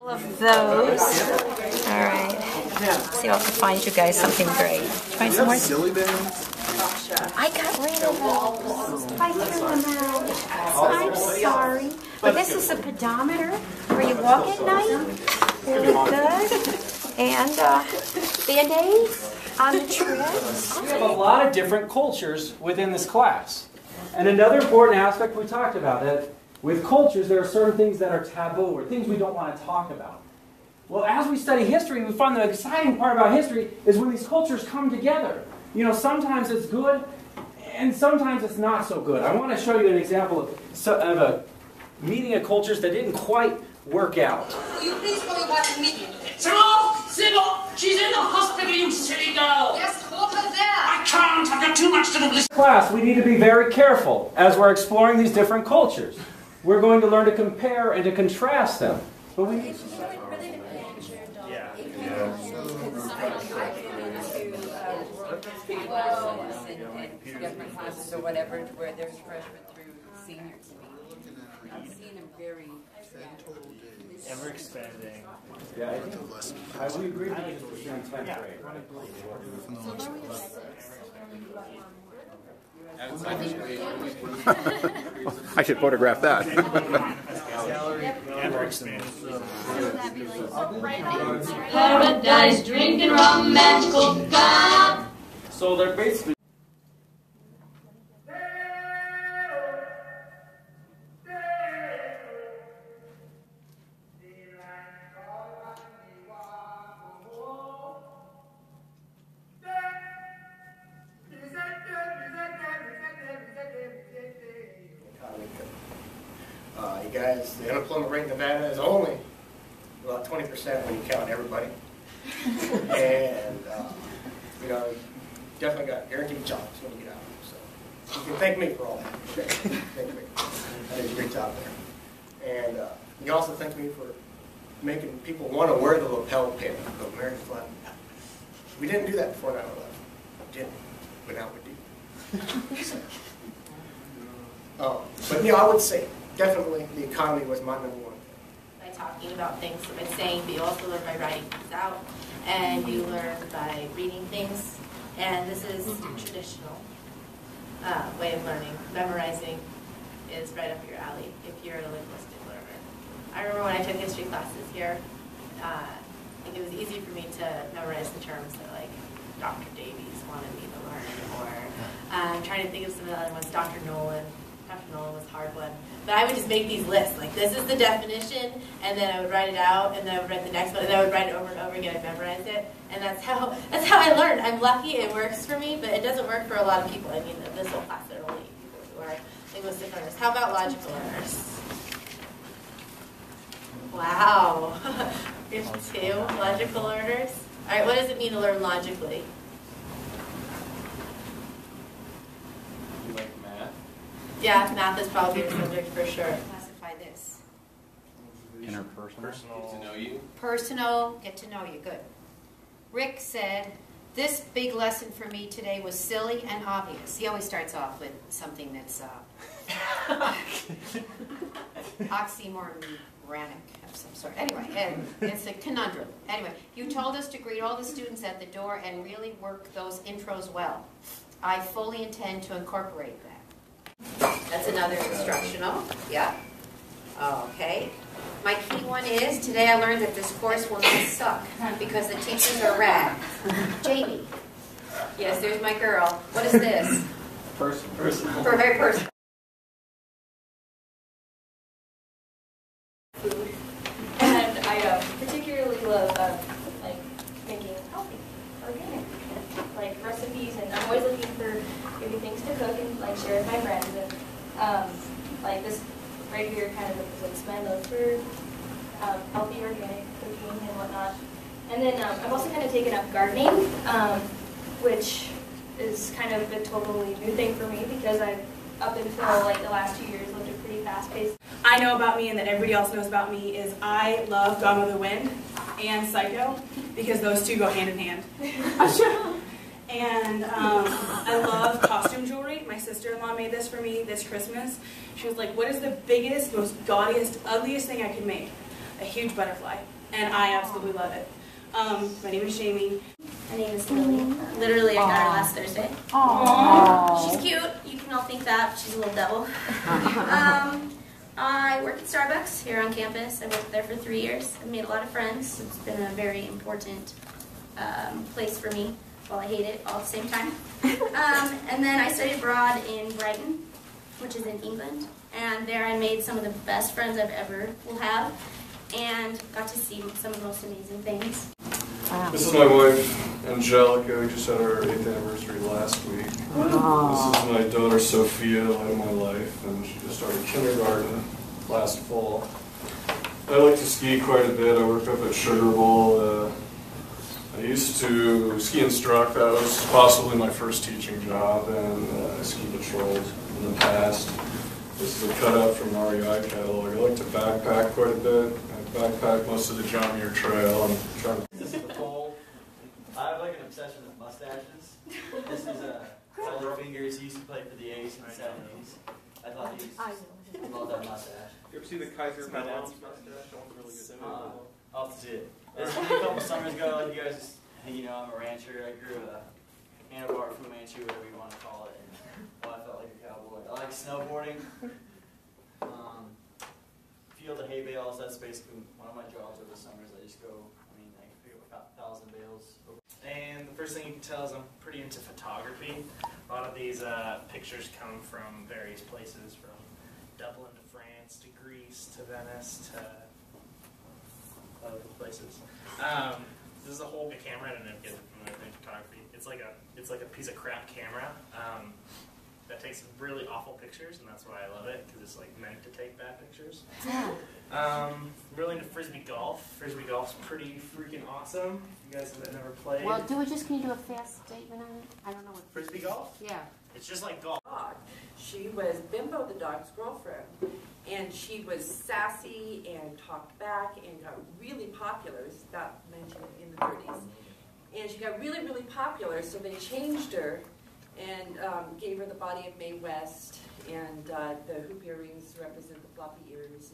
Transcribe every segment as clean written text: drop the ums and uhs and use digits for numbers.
Of those. All right. See if I can find you guys something great. Find some more silly bands. I got Reno balls. I threw them out. I'm sorry. But this is a pedometer where you walk at night. Really good. And Band-Aids on the trips. We have a lot of different cultures within this class. And another important aspect we talked about, that with cultures there are certain things that are taboo or things we don't want to talk about. Well, as we study history, we find the exciting part about history is when these cultures come together. You know, sometimes it's good, and sometimes it's not so good. I want to show you an example of a meeting of cultures that didn't quite work out. Will you please call me back immediately? Sybil! Sybil! She's in the hospital, you silly girl! Yes, hold her there! I can't! I've got too much to do. Class, we need to be very careful as we're exploring these different cultures. We're going to learn to compare and to contrast them. But we need different classes or whatever, where there's freshman through senior to me. I've seen them very ever expanding. Yeah, we agree that it's the same 10th grade. I should photograph that. Ever expanding. Paradise, drinking rum, magical God! So they're basically you guys, the unemployment rate in Nevada is only about 20% when you count everybody. And, you know, you definitely got guaranteed jobs when you get out. So you can thank me for all that. Thank me. I did a great job there. And you also thank me for making people want to wear the lapel pin, the American flag. We didn't do that before 9/11. We didn't, but now we do. But yeah, I would say definitely the economy was my number one thing. By talking about things, by saying, but you also learn by writing things out, and you learn by reading things, and this is traditional way of learning. Memorizing is right up your alley if you're a linguistic learner. I remember when I took history classes here, like it was easy for me to memorize the terms that like Dr. Davies wanted me to learn, or I'm trying to think of some of the other ones, Dr. Nolan. Dr. Nolan was a hard one. But I would just make these lists, like this is the definition, and then I would write it out, and then I would write the next one, and then I would write it over and over again and memorize it. And that's how I learned. I'm lucky it works for me, but it doesn't work for a lot of people. I mean, this whole class, there are only people who are linguistic learners. How about logical learners? Wow. We have 2 logical learners. All right, what does it mean to learn logically? you like math. Yeah, math is probably a subject for sure. classify this. Interpersonal. Get to know you. Personal, get to know you, good. Rick said, this big lesson for me today was silly and obvious. He always starts off with something that's oxymoronic of some sort. Anyway, and it's a conundrum. Anyway, you told us to greet all the students at the door and really work those intros well. I fully intend to incorporate that. That's another instructional. Yeah. Okay. My key one is, today I learned that this course will not suck because the teachers are rad. Jamie. Yes, there's my girl. What is this? Personal. For very personal. Food. And I particularly love like making healthy, organic, like recipes, and I'm always looking for new things to cook and like share with my friends. And like this right here kind of represents my love for healthy, organic cooking and whatnot. And then I've also kind of taken up gardening, which is kind of a totally new thing for me because I've up until like the last 2 years lived a pretty fast pace. I know about me and that everybody else knows about me is I love Gone with the Wind and Psycho because those two go hand in hand. And I love costume jewelry. My sister-in-law made this for me this Christmas. She was like, what is the biggest, most gaudiest, ugliest thing I could make? A huge butterfly. and I absolutely love it. My name is Jamie. My name is Lily. Literally, I got her last Thursday. Aww. She's cute. You can all think that. She's a little devil. I work at Starbucks here on campus. I worked there for 3 years. I've made a lot of friends. It's been a very important place for me. Well, I hate it all at the same time. And then I studied abroad in Brighton, which is in England. And there I made some of the best friends I've ever will have, and got to see some of the most amazing things. Wow. This is my wife, Angelica. We just had our 8th anniversary last week. Aww. This is my daughter, Sophia, the light of my life, and she just started kindergarten last fall. I like to ski quite a bit. I work up at Sugar Bowl. I used to ski instruct. That was possibly my first teaching job, and I ski patrolled in the past. This is a cutout from an REI catalog. I like to backpack quite a bit. I backpack most of the John Muir Trail. And try to This is the pole. I have like an obsession with mustaches. This is Tyler Fingers. He used to play for the A's in the 70s. I thought he was love that mustache. You ever see the Kaiser Malone mustache? That one's really good. I'll have to see it. This was a couple summers ago. Like you guys just, you know, I'm a rancher. I grew a handlebar Fu Manchu, whatever you want to call it. And, I felt like a cowboy. I like snowboarding. Field of hay bales. That's basically one of my jobs over the summers. I just go. I mean, I pick up about 1,000 bales. And the first thing you can tell is I'm pretty into photography. A lot of these pictures come from various places, from Dublin to France to Greece to Venice to other places. This is a whole big camera. I don't know if you guys are familiar with photography. It's like a piece of crap camera that takes really awful pictures, and that's why I love it, because it's like meant to take bad pictures. Really into frisbee golf. Frisbee golf's pretty freaking awesome. You guys have never played. Well, can you do a fast statement on it? I don't know what. Frisbee golf? Yeah. It's just like golf. She was Bimbo the dog's girlfriend, and she was sassy and talked back and got really popular. It was about in the 30s. And she got really, really popular, so they changed her and gave her the body of Mae West, and the hoop earrings represent the floppy ears.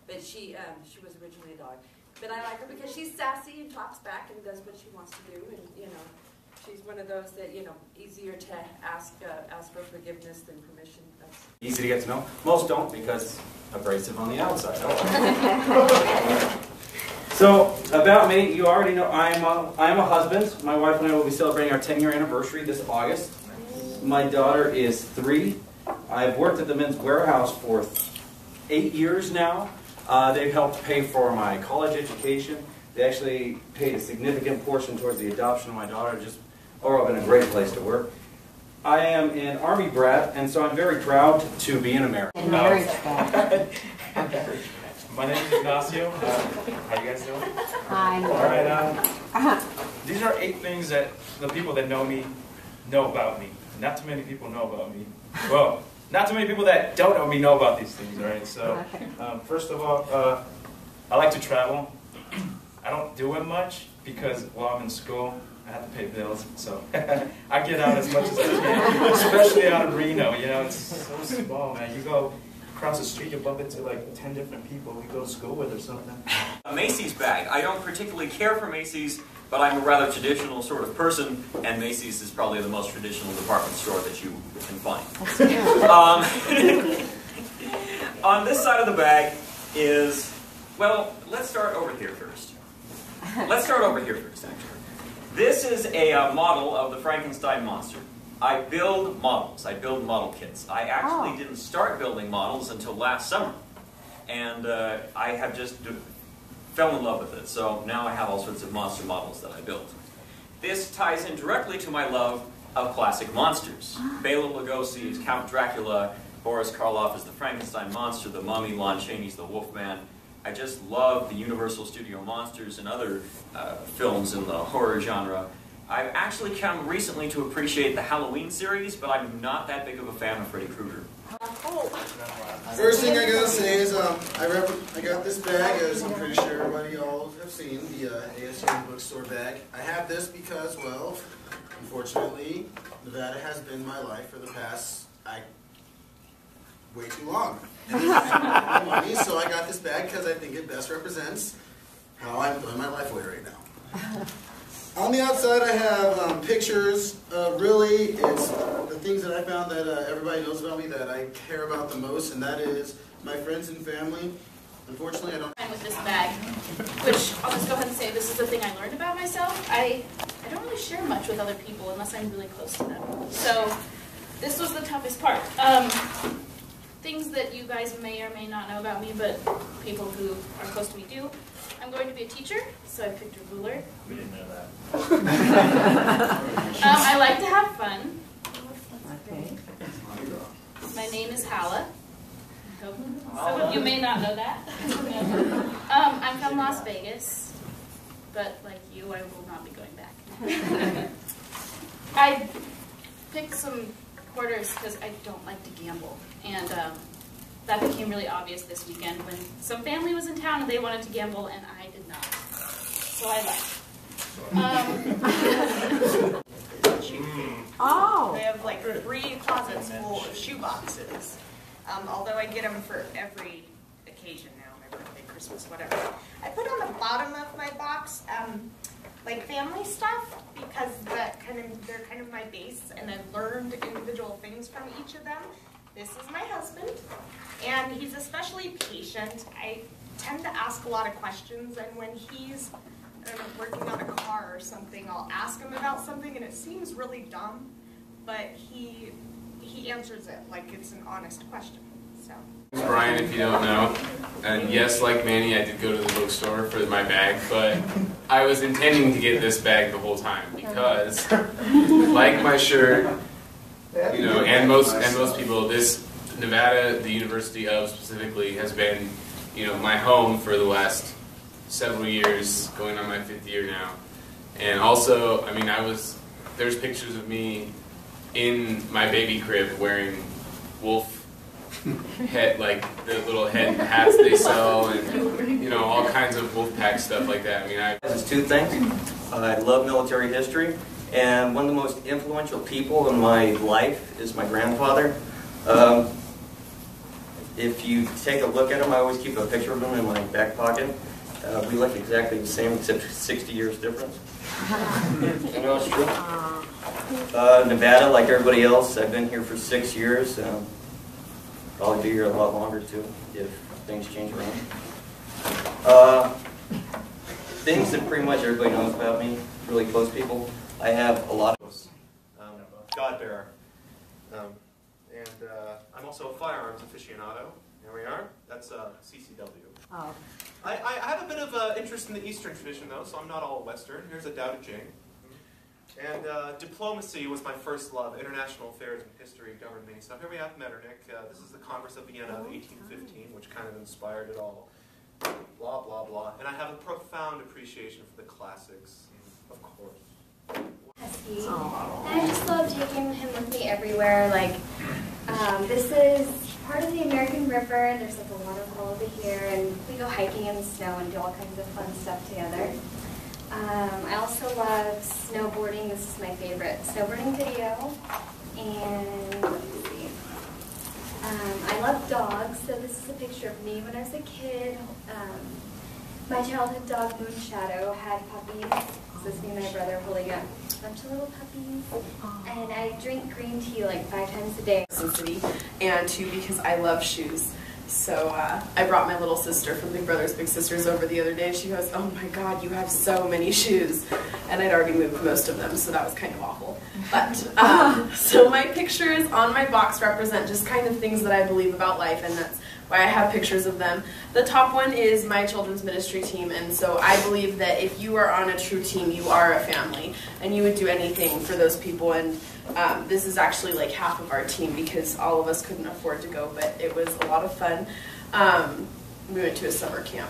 But she was originally a dog. But I like her because she's sassy and talks back and does what she wants to do, and you know, she's one of those that easier to ask for forgiveness than permission. That's Easy to get to know. Most don't because abrasive on the outside. So about me, you already know I am a husband. My wife and I will be celebrating our 10-year anniversary this August. My daughter is 3. I've worked at the Men's Warehouse for 8 years now. They've helped pay for my college education. They actually paid a significant portion towards the adoption of my daughter. Just overall been a great place to work. I am an Army brat, and so I'm very proud to be an American. My name is Ignacio. How you guys doing? Hi. All right. These are 8 things that the people that know me know about me. Not too many people know about me. Well, not too many people that don't know me know about these things, all right? So, first of all, I like to travel. I don't do it much because while I'm in school, I have to pay bills. So, I get out as much as I can, especially out of Reno. You know, it's so small, man. You go across the street, you bump into like 10 different people you go to school with or something. A Macy's bag. I don't particularly care for Macy's, but I'm a rather traditional sort of person, and Macy's is probably the most traditional department store that you can find. On this side of the bag is, well, let's start over here first. Actually. This is a model of the Frankenstein monster. I build models. I build model kits. I actually didn't start building models until last summer, and I have just fell in love with it. So now I have all sorts of monster models that I build. This ties in directly to my love of classic monsters. Bela Lugosi is Count Dracula, Boris Karloff is the Frankenstein monster, the Mummy, Lon Chaney's the Wolfman. I just love the Universal Studio monsters and other films in the horror genre. I've actually come recently to appreciate the Halloween series, but I'm not that big of a fan of Freddy Krueger. First thing I gotta say is I got this bag, as I'm pretty sure everybody all have seen, the ASU bookstore bag. I have this because, well, unfortunately, Nevada has been my life for the past way too long. And I have no money, so I got this bag because I think it best represents how I'm throwing my life away right now. On the outside, I have pictures. Really, it's the things that I found that everybody knows about me that I care about the most, and that is my friends and family. Unfortunately, I don't. With this bag, which I'll just go ahead and say this is the thing I learned about myself. I don't really share much with other people unless I'm really close to them. So this was the toughest part. Things that you guys may or may not know about me, but people who are close to me do. I'm going to be a teacher, so I picked a ruler. We didn't know that. I like to have fun. Okay. My name is Hala. Some of you may not know that. I'm from Las Vegas, but like you, I will not be going back. I picked some quarters because I don't like to gamble, and that became really obvious this weekend when some family was in town and they wanted to gamble and I did not. So I left. Oh! I have like 3 closets full of shoe boxes. Although I get them for every occasion now, my birthday, Christmas, whatever. I put on the bottom of my box like family stuff because they're kind of my base, and I've learned individual things from each of them. This is my husband, and he's especially patient. I tend to ask a lot of questions, and when he's working on a car or something, I'll ask him about something, and it seems really dumb, but he answers it like it's an honest question. So. It's Brian, if you don't know. And yes, like Manny, I did go to the bookstore for my bag, but I was intending to get this bag the whole time because, like my shirt, you know, and most people, this Nevada, the University of specifically, has been, you know, my home for the last several years, going on my 5th year now. And also, I mean, there's pictures of me in my baby crib wearing wolf head, like the little head hats they sell, and you know, all kinds of wolf pack stuff like that. I mean, There's 2 things. I love military history, and one of the most influential people in my life is my grandfather. If you take a look at him, I always keep a picture of him in my back pocket. We look exactly the same, except 60 years difference. You know, it's true. Nevada, like everybody else, I've been here for 6 years. Probably be here a lot longer too, if things change around. Things that pretty much everybody knows about me, really close people. I have a lot of God bearer. I'm also a firearms aficionado. There we are. That's CCW. Oh. I have a bit of interest in the Eastern tradition, though, so I'm not all Western. Here's a Tao Te Ching. And diplomacy was my first love. International affairs and history governed me. So here we have Metternich. This is the Congress of Vienna of 1815, which kind of inspired it all. Blah, blah, blah. And I have a profound appreciation for the classics, of course. Husky. And I just love taking him with me everywhere. Like, this is part of the American River. There's like a waterfall over here, and we go hiking in the snow and do all kinds of fun stuff together. I also love snowboarding. This is my favorite snowboarding video. And let's see. I love dogs. So this is a picture of me when I was a kid. My childhood dog, Moonshadow, had puppies. So this is me and my brother holding up a bunch of little puppies. And I drink green tea like 5 times a day. City, and 2, because I love shoes. So I brought my little sister from Big Brothers Big Sisters over the other day. She goes, "Oh my God, you have so many shoes." And I'd already moved most of them, so that was kind of awful. But, so my pictures on my box represent just kind of things that I believe about life, and that's why I have pictures of them. The top one is my children's ministry team, and so I believe that if you are on a true team, you are a family, and you would do anything for those people. And this is actually like half of our team because all of us couldn't afford to go, but it was a lot of fun. We went to a summer camp.